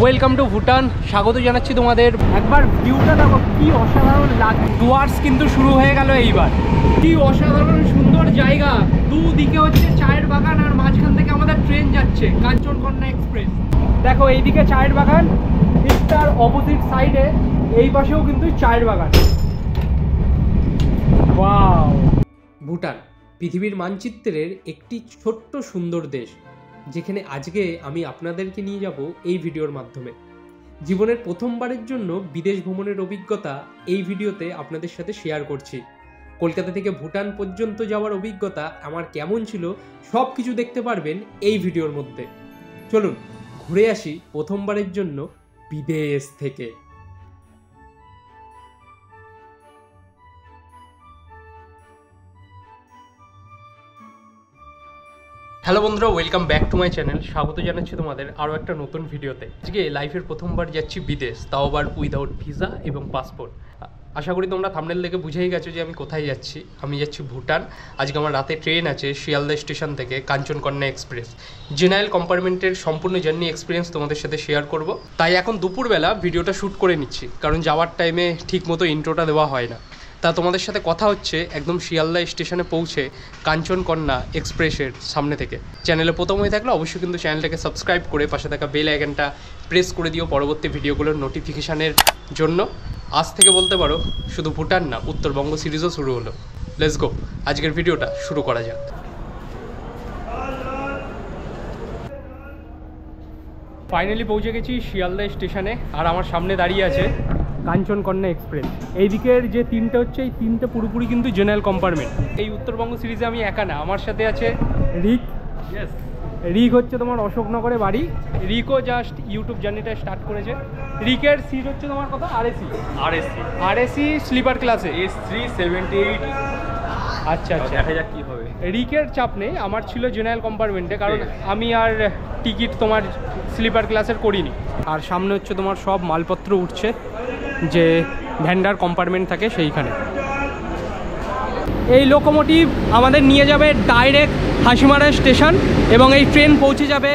Welcome to Bhutan. স্বাগত জানাচ্ছি তোমাদের। একবার ভিউটা দেখো, কি অসাধারণ লাগে। ডুয়ার্স কিন্তু শুরু হয়ে গেল এইবার। কি অসাধারণ সুন্দর জায়গা, দুদিকে হচ্ছে চায়ের বাগান আর মাঝখান থেকে আমাদের ট্রেন যাচ্ছে কাঞ্চনকন্যা এক্সপ্রেস। দেখো এইদিকে চায়ের বাগান, ঠিক তার অপোজিট সাইডে এই পাশেও কিন্তু চায়ের বাগান। ওয়াও! ভুটান পৃথিবীর মানচিত্রের একটি ছোট্ট সুন্দর দেশ, যেখানে আজকে আমি আপনাদেরকে নিয়ে যাব এই ভিডিওর মাধ্যমে। জীবনের প্রথমবারের জন্য বিদেশ ভ্রমণের অভিজ্ঞতা এই ভিডিওতে আপনাদের সাথে শেয়ার করছি। কলকাতা থেকে ভুটান পর্যন্ত যাওয়ার অভিজ্ঞতা আমার কেমন ছিল সব কিছু দেখতে পারবেন এই ভিডিওর মধ্যে। চলুন ঘুরে আসি প্রথমবারের জন্য বিদেশ থেকে। হ্যালো বন্ধুরা, welcome back to my channel. স্বাগত জানাচ্ছি তোমাদের আরও একটা নতুন ভিডিওতে। আজকে লাইফের প্রথমবার যাচ্ছি বিদেশ, তাও আবার উইদাউট ভিসা এবং পাসপোর্ট। আশা করি তোমরা থাম্বনেল দেখে বুঝেই গেছো যে আমি কোথায় যাচ্ছি। আমি যাচ্ছি ভুটান। আজকে আমার রাতে ট্রেন আছে শিয়ালদা স্টেশন থেকে কাঞ্চনকন্যা এক্সপ্রেস। জেনারেল কম্পার্টমেন্টের সম্পূর্ণ জার্নি এক্সপিরিয়েন্স তোমাদের সাথে শেয়ার করব। তাই এখন দুপুরবেলা ভিডিওটা শ্যুট করে নিচ্ছি, কারণ যাওয়ার টাইমে ঠিক মতো ইন্ট্রোটা দেওয়া হয় না। তা তোমাদের সাথে কথা হচ্ছে একদম শিয়ালদা স্টেশনে পৌঁছে কাঞ্চনকন্যা এক্সপ্রেসের সামনে থেকে। চ্যানেলে প্রথম হয়ে থাকলে অবশ্যই কিন্তু চ্যানেলটাকে সাবস্ক্রাইব করে পাশে থাকা বেল আইকনটা প্রেস করে দিও পরবর্তী ভিডিওগুলোর নোটিফিকেশানের জন্য। আজ থেকে বলতে পারো শুধু ভুটান না, উত্তরবঙ্গ সিরিজও শুরু হলো। লেটস গো, আজকের ভিডিওটা শুরু করা যাক। ফাইনালি পৌঁছে গেছি শিয়ালদা স্টেশনে, আর আমার সামনে দাঁড়িয়ে আছে কাঞ্চনকন্যা এক্সপ্রেস। এই দিকের যে তিনটে হচ্ছে, এই তিনটে পুরোপুরি কিন্তু জেনারেল কম্পার্টমেন্ট। এই উত্তরবঙ্গ সিরিজে আমি একা না, আমার সাথে আছে রিক। রিক হচ্ছে তোমার অশোকনগরে বাড়ি। রিকও জাস্ট ইউটিউব জার্নিটা স্টার্ট করেছে। রিকের সিট হচ্ছে তোমার কথা আরএসি স্লিপার ক্লাসে S378। আচ্ছা আচ্ছা, দেখা যাক কী হবে। রিকের চাপ নেই, আমার ছিল জেনারেল কম্পার্টমেন্টে, কারণ আমি আর টিকিট তোমার স্লিপার ক্লাসের করিনি। আর সামনে হচ্ছে তোমার সব মালপত্র উঠছে, যে ভ্যান্ডার কম্পার্টমেন্ট থাকে সেইখানে। এই লোকোমোটিভ আমাদের নিয়ে যাবে ডাইরেক্ট হাসিমারা স্টেশন, এবং এই ট্রেন পৌঁছে যাবে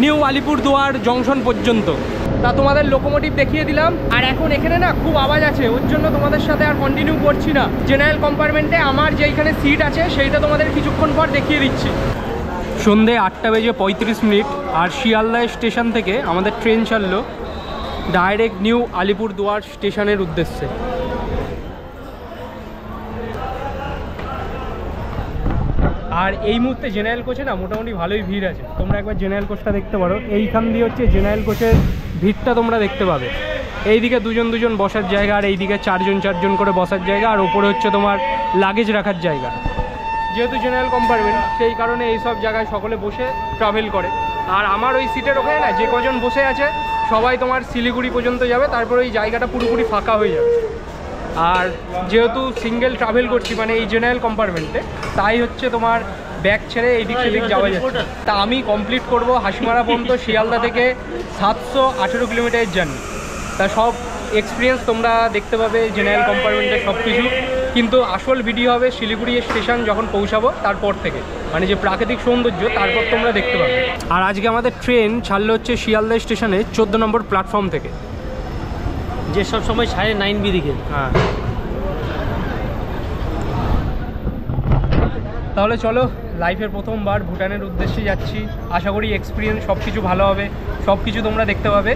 নিউ আলিপুরদুয়ার জংশন পর্যন্ত। তা তোমাদের লোকোমোটিভ দেখিয়ে দিলাম। আর এখন এখানে না খুব আওয়াজ আছে, ওর জন্য তোমাদের সাথে আর কন্টিনিউ করছি না। জেনারেল কম্পার্টমেন্টে আমার যেইখানে সিট আছে সেইটা তোমাদের কিছুক্ষণ পর দেখিয়ে দিচ্ছি। সন্ধে 8:35, আর শিয়ালদা স্টেশন থেকে আমাদের ট্রেন ছাড়লো ডাইরেক্ট নিউ আলিপুরদুয়ার স্টেশনের উদ্দেশ্যে। আর এই মুহূর্তে জেনারেল কোচে না মোটামুটি ভালোই ভিড় আছে। তোমরা একবার জেনারেল কোচটা দেখতে পারো। এইখান দিয়ে হচ্ছে জেনারেল কোচের ভিড়টা তোমরা দেখতে পাবে। এইদিকে দুজন দুজন বসার জায়গা, আর এইদিকে চারজন চারজন করে বসার জায়গা, আর ওপরে হচ্ছে তোমার লাগেজ রাখার জায়গা। যেহেতু জেনারেল কম্পার্টমেন্ট, সেই কারণে এইসব জায়গায় সকলে বসে ট্রাভেল করে। আর আমার ওই সিটের ওখানে না যে কজন বসে আছে সবাই তোমার শিলিগুড়ি পর্যন্ত যাবে, তারপর ওই জায়গাটা পুরোপুরি ফাঁকা হয়ে যাবে। আর যেহেতু সিঙ্গেল ট্রাভেল করছি মানে এই জেনারেল কম্পার্টমেন্টে, তাই হচ্ছে তোমার ব্যাগ ছেড়ে এইদিক সেদিক যাওয়া যাচ্ছে। তা আমি কমপ্লিট করব হাসিমারা পর্যন্ত শিয়ালদা থেকে 718 কিলোমিটারের জার্নি। তা সব এক্সপিরিয়েন্স তোমরা দেখতে পাবে জেনারেল কম্পার্টমেন্টের সব কিছু। কিন্তু আসল ভিডিও হবে শিলিগুড়ি স্টেশন যখন পৌঁছাবো তারপর থেকে, মানে যে প্রাকৃতিক সৌন্দর্য তারপর তোমরা দেখতে পাবে। আর আজকে আমাদের ট্রেন ছাড়লো হচ্ছে শিয়ালদা স্টেশনে 14 নম্বর প্ল্যাটফর্ম থেকে, যে সব সময় 9:30 দিকে। হ্যাঁ, তাহলে চলো, লাইফের প্রথমবার ভুটানের উদ্দেশ্যে যাচ্ছি। আশা করি এক্সপিরিয়েন্স সব কিছু ভালো হবে, সব কিছু তোমরা দেখতে পাবে।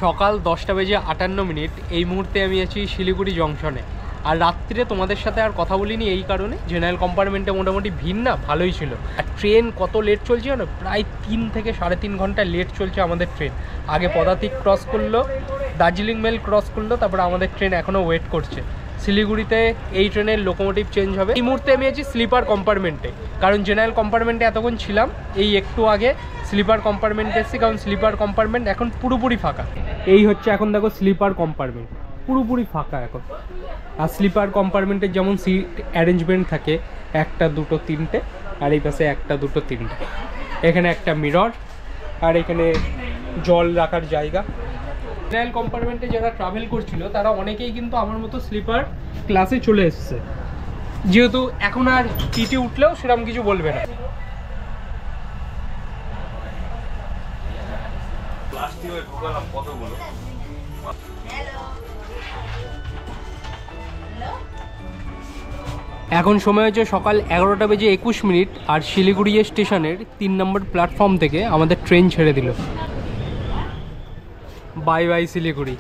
সকাল 10:58, এই মুহূর্তে আমি আছি শিলিগুড়ি জংশনে। আর রাত্রিরে তোমাদের সাথে আর কথা বলিনি এই কারণে, জেনারেল কম্পার্টমেন্টে মোটামুটি ভিড় না ভালোই ছিল। আর ট্রেন কত লেট চলছে জানো, প্রায় 3 থেকে 3.5 ঘন্টা লেট চলছে আমাদের ট্রেন। আগে পদাতিক ক্রস করলো, দার্জিলিং মেল ক্রস করলো, তারপরে আমাদের ট্রেন এখনও ওয়েট করছে। শিলিগুড়িতে এই ট্রেনের লোকোমোটিভ চেঞ্জ হবে। এই মুহূর্তে আমি আছি স্লিপার কম্পার্টমেন্টে, কারণ জেনারেল কম্পার্টমেন্টে এতক্ষণ ছিলাম, এই একটু আগে স্লিপার কম্পার্টমেন্টে এসেছি, কারণ স্লিপার কম্পার্টমেন্ট এখন পুরোপুরি ফাঁকা। এই হচ্ছে এখন দেখো স্লিপার কম্পার্টমেন্ট পুরোপুরি ফাঁকা এখন। আর স্লিপার কম্পার্টমেন্টের যেমন সিট অ্যারেঞ্জমেন্ট থাকে 1, 2, 3টে, আর এই পাশে 1, 2, 3টে। এখানে একটা মিরর, আর এখানে জল রাখার জায়গা। জেনারেল কম্পার্টমেন্টে যারা ট্রাভেল করছিল তারা অনেকেই কিন্তু আমার মতো স্লিপার ক্লাসে চলে এসছে, যেহেতু এখন আর টিটি উঠলেও সেরকম কিছু বলবে না। এখন সময় হচ্ছে সকাল 11:21 আর শিলিগুড়ি স্টেশনের 3 নম্বর প্ল্যাটফর্ম থেকে আমাদের ট্রেন ছেড়ে দিল। বাই বাই শিলিগুড়ি,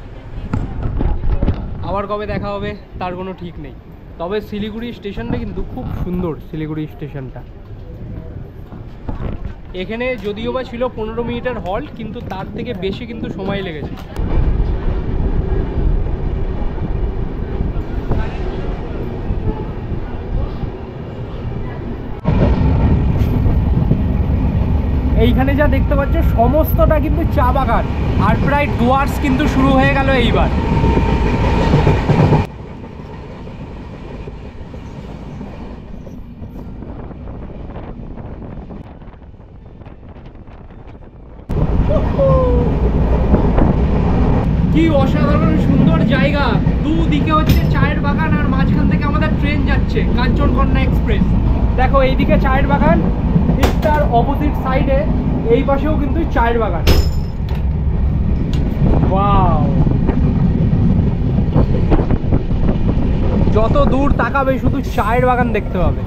আবার কবে দেখা হবে তার কোনো ঠিক নেই। তবে শিলিগুড়ি স্টেশনটা কিন্তু খুব সুন্দর। শিলিগুড়ি স্টেশনটা এখানে যদিও বা ছিল 15 মিনিটের হল্ট, কিন্তু তার থেকে বেশি কিন্তু সময় লেগেছে। এইখানে যা দেখতে পাচ্ছ সমস্তটা কিন্তু চা বাগান, আর প্রায় ডুয়ার্স কিন্তু শুরু হয়ে গেল এইবার। কি অসাধারণ সুন্দর জায়গা, দুদিকে হচ্ছে চায়ের বাগান আর মাঝখান থেকে আমাদের ট্রেন যাচ্ছে কাঞ্চনকন্যা এক্সপ্রেস। দেখো এইদিকে চায়ের বাগান, ঠিক তার অপোজিট সাইডে এই পাশেও কিন্তু চায়ের বাগান। ওয়াও, যত দূর তাকাবে শুধু চায়ের বাগান দেখতে পাবে।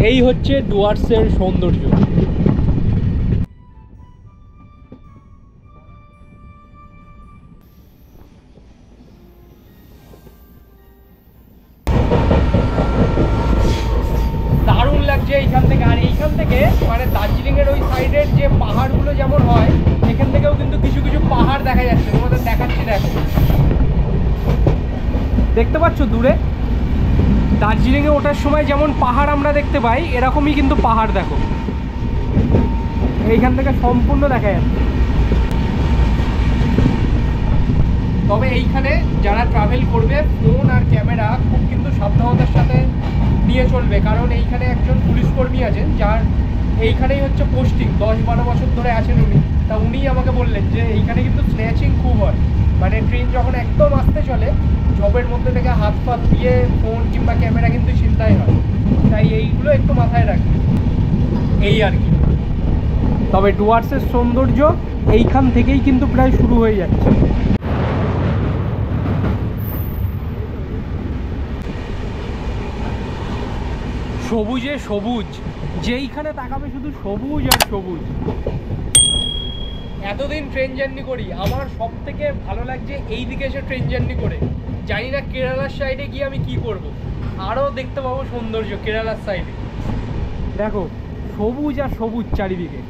এই হচ্ছে ডুয়ার্সের সৌন্দর্য। দারুণ লাগছে এইখান থেকে। আর এইখান থেকে মানে দার্জিলিংয়ের ওই সাইডের যে পাহাড়গুলো যেমন হয়, এখান থেকেও কিন্তু কিছু কিছু পাহাড় দেখা যাচ্ছে। তোমাদের দেখাচ্ছি, দেখো দেখতে পাচ্ছ দূরে দার্জিলিংয়ে ওঠার সময় যেমন পাহাড় আমরা দেখতে পাই, এরকমই কিন্তু পাহাড় দেখো এইখান থেকে সম্পূর্ণ দেখা যাচ্ছে। তবে এইখানে যারা ট্রাভেল করবে ফোন আর ক্যামেরা খুব কিন্তু সাবধানতার সাথে নিয়ে চলবে, কারণ এইখানে একজন পুলিশ কর্মী আছেন যার এইখানেই হচ্ছে পোস্টিং, 10-12 বছর ধরে আছেন উনি। তা উনিই আমাকে বললেন যে এইখানে কিন্তু স্ন্যাচিং খুব হয়, মানে ট্রেন যখন একদম আসতে চলে জবের মধ্যে থেকে হাত ফাত দিয়ে ফোন কিংবা ক্যামেরা কিন্তু ছিনতাই হয়। তাই এইগুলো একটু মাথায় রাখবে, এই আর কি। তবে ডুয়ার্সের সৌন্দর্য এইখান থেকেই কিন্তু প্রায় শুরু হয়ে যাচ্ছে। সবুজে সবুজ, যেইখানে তাকাবে শুধু সবুজ আর সবুজ। এতদিন ট্রেন জার্নি করি, আমার সব থেকে ভালো লাগছে এই দিকে এসে ট্রেন জার্নি করে। জানি না কেরালার সাইডে গিয়ে আমি কি করব, আরও দেখতে পাবো সৌন্দর্য কেরালার সাইডে। দেখো সবুজ আর সবুজ চারিদিকে।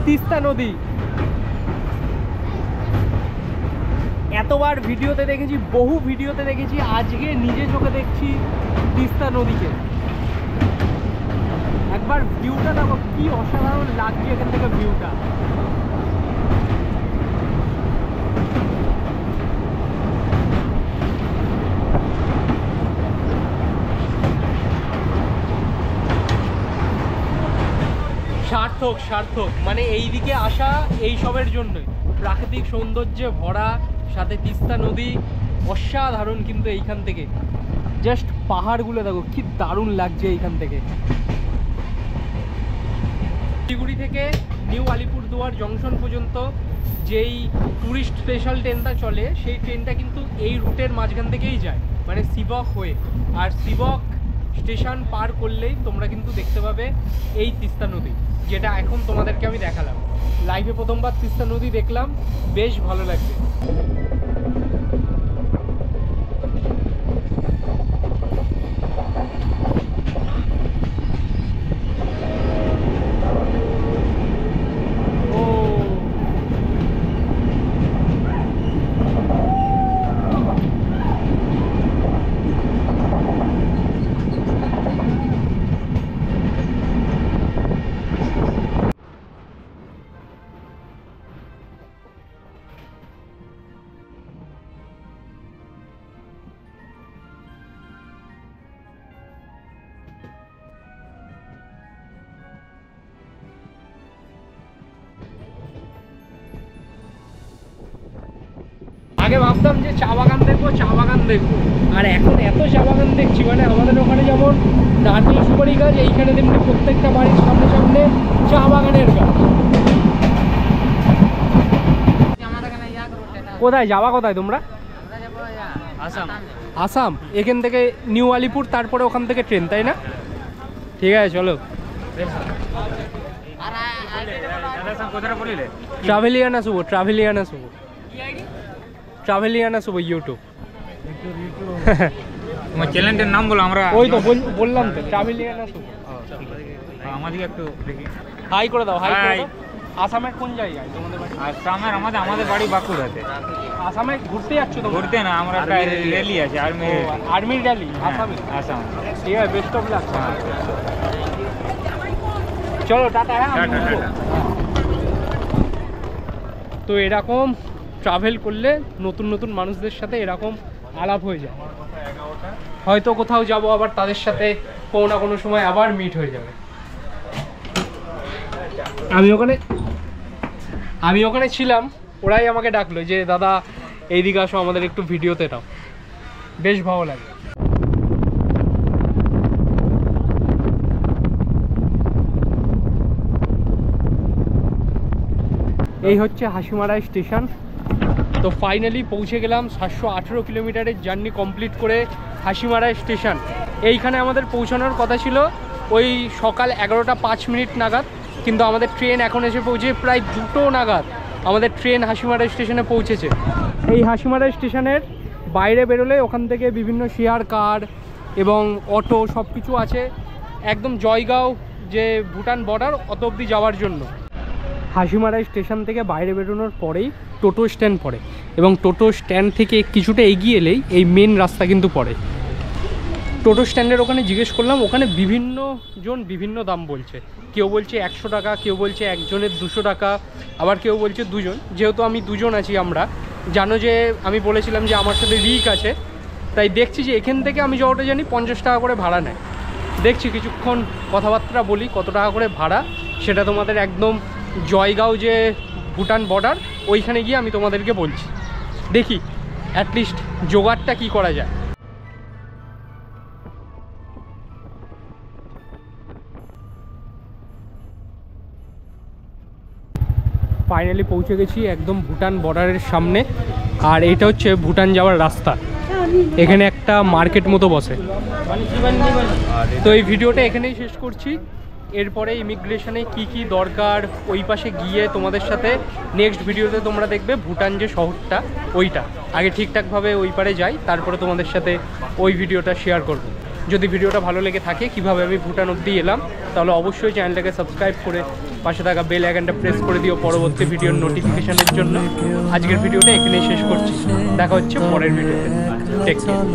তিস্তা নদী এতবার ভিডিওতে দেখেছি, বহু ভিডিওতে দেখেছি, আজকে নিজে চোখে দেখছি তিস্তা নদীকে। একবার ভিউটা দেখো কি অসাধারণ লাগছে এখান থেকে ভিউটা। সার্থক সার্থক, মানে এই দিকে আসা এই সবের জন্যই। প্রাকৃতিক সৌন্দর্যে ভরা, সাথে তিস্তা নদী, অসাধারণ। কিন্তু এইখান থেকে জাস্ট পাহাড়গুলো দেখো কি দারুণ লাগছে এইখান থেকে। শিলিগুড়ি থেকে নিউ আলিপুরদুয়ার জংশন পর্যন্ত যেই ট্যুরিস্ট স্পেশাল ট্রেনটা চলে, সেই ট্রেনটা কিন্তু এই রুটের মাঝখান থেকেই যায়, মানে শিবক হয়ে। আর শিবক স্টেশন পার করলেই তোমরা কিন্তু দেখতে পাবে এই তিস্তা নদী, যেটা এখন তোমাদেরকে আমি দেখালাম। লাইভে প্রথমবার তিস্তা নদী দেখলাম, বেশ ভালো লাগবে। ভাবতাম যে চা বাগান দেখবো, আর এখন এত চা বাগান দেখছি, মানে আমাদের ওখানে যেমন নারকেল সুপারি গাছ, এইখানে তেমনি প্রত্যেকটা বাড়ির সামনে সামনে চা বাগানের গাছ। কোথায় যাওয়া, কোথায় তোমরা? আসাম। এখান থেকে নিউ আলিপুর, তারপরে ওখান থেকে ট্রেন, তাই না? ঠিক আছে, চলো। ট্রাভেলিয়ানা শুভ ইউটিউব। তোমার চ্যানেলটার নাম বলো। আমরা ওই তো বললাম তো, ট্রাভেলিয়ানা শুভ। আমাদেরকে একটু দেখি, হাই করে দাও। আসামের কোন জায়গায় তোমাদের বাড়ি? আসামের আমাদের বাড়ি বাঁকুড়াতে। আসামে ঘুরতে যাচ্ছ তো? ঘুরতে না, আমরা একটা র্যালি আছে, আর্মির র্যালি আসামে। আসাম। ঠিক আছে, বেস্ট অফ লাক। চলো, টাটা। হ্যাঁ, তো এরকম ট্রাভেল করলে নতুন নতুন মানুষদের সাথে এরকম আলাপ হয়ে যায়, হয়তো কোথাও যাব আবার তাদের সাথে কোনো না কোনো সময় আবার মিট হয়ে যাবে। আমি ওখানে ছিলাম, ওরাই আমাকে ডাকলো যে দাদা এইদিকে আসো, আমাদের একটু ভিডিওতে নাও। বেশ ভালো লাগে। এই হচ্ছে হাসিমারা স্টেশন। তো ফাইনালি পৌঁছে গেলাম 718 কিলোমিটারের জার্নি কমপ্লিট করে হাসিমারা স্টেশন। এইখানে আমাদের পৌঁছানোর কথা ছিল ওই সকাল 11টা 5 মিনিট নাগাদ, কিন্তু আমাদের ট্রেন এখন এসে পৌঁছে প্রায় 2টো নাগাদ। আমাদের ট্রেন হাসিমারা স্টেশনে পৌঁছেছে। এই হাসিমারা স্টেশনের বাইরে বেরোলে ওখান থেকে বিভিন্ন শেয়ার কার এবং অটো সব কিছু আছে, একদম জয়গাঁও যে ভুটান বর্ডার অত অবধি যাওয়ার জন্য। হাসিমারা স্টেশন থেকে বাইরে বেরোনোর পরেই টোটো স্ট্যান্ড পড়ে, এবং টোটো স্ট্যান্ড থেকে কিছুটা এগিয়ে এলেই এই মেন রাস্তা কিন্তু পড়ে। টোটো স্ট্যান্ডের ওখানে জিজ্ঞেস করলাম, ওখানে বিভিন্ন জন বিভিন্ন দাম বলছে। কেউ বলছে 100 টাকা, কেউ বলছে একজনের 200 টাকা, আবার কেউ বলছে দুজন। যেহেতু আমি দুজন আছি, আমরা জানো যে আমি বলেছিলাম যে আমার সাথে রিক আছে, তাই দেখছি যে এখান থেকে আমি যতটা জানি 50 টাকা করে ভাড়া নেয়। দেখছি কিছুক্ষণ কথাবার্তা বলি কত টাকা করে ভাড়া, সেটা তোমাদের একদম জয়গাঁও যে ভুটান বর্ডার ওইখানে গিয়ে আমি তোমাদেরকে বলছি। দেখি অ্যাটলিস্ট জোগাড়টা কি করা যায়। ফাইনালি পৌঁছে গেছি একদম ভুটান বর্ডারের সামনে, আর এটা হচ্ছে ভুটান যাওয়ার রাস্তা। এখানে একটা মার্কেট মতো বসে। তো এই ভিডিওটা এখানেই শেষ করছি। এরপরে ইমিগ্রেশনে কি কি দরকার ওই পাশে গিয়ে তোমাদের সাথে নেক্সট ভিডিওতে তোমরা দেখবে ভুটান যে শহরটা ওইটা। আগে ঠিকঠাকভাবে ওই পারে যাই, তারপরে তোমাদের সাথে ওই ভিডিওটা শেয়ার করব। যদি ভিডিওটা ভালো লেগে থাকে কিভাবে আমি ভুটান অবধি এলাম, তাহলে অবশ্যই চ্যানেলটাকে সাবস্ক্রাইব করে পাশে থাকা বেল আইকনটা প্রেস করে দিও পরবর্তী ভিডিওর নোটিফিকেশনের জন্য। আজকের ভিডিওটা এখানেই শেষ করছি, দেখা হচ্ছে পরের ভিডিওতে। Take care.